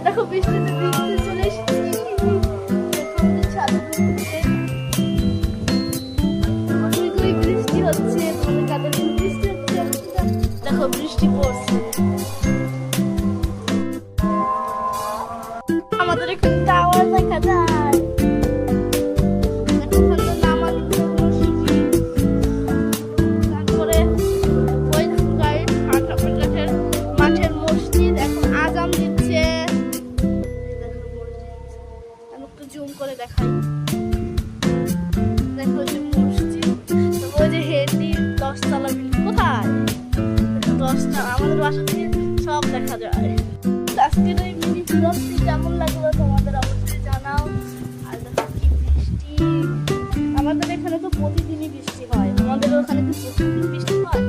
দেখো বৃষ্টিতে ভিজতে চলে এসেছি। বৃষ্টি হচ্ছে, দেখো বৃষ্টি পড়ছে। আমাদের এখানে টাওয়ার দেখা যায়। তারপরে ওই মাঠের মসজিদ এখন আজান দিচ্ছে। একটু জুম করে দেখাই, দেখো যে মসজিদ। ওই যে হেডি 10 তলা বিল্ডিং, কোথায় 10 তলা, আমাদের বাসা থেকে সব দেখা যায়। আজকের এই মিনি ব্লগটি কেমন লাগলো তোমাদের অবশ্যই জানাও। আর দেখো কি বৃষ্টি, আমাদের এখানে তো প্রতিদিনই বৃষ্টি হয়, আমাদের ওখানে কি প্রতিদিন বৃষ্টি হয়?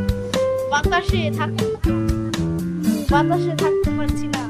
বাতাসে থাকতে পারছি না।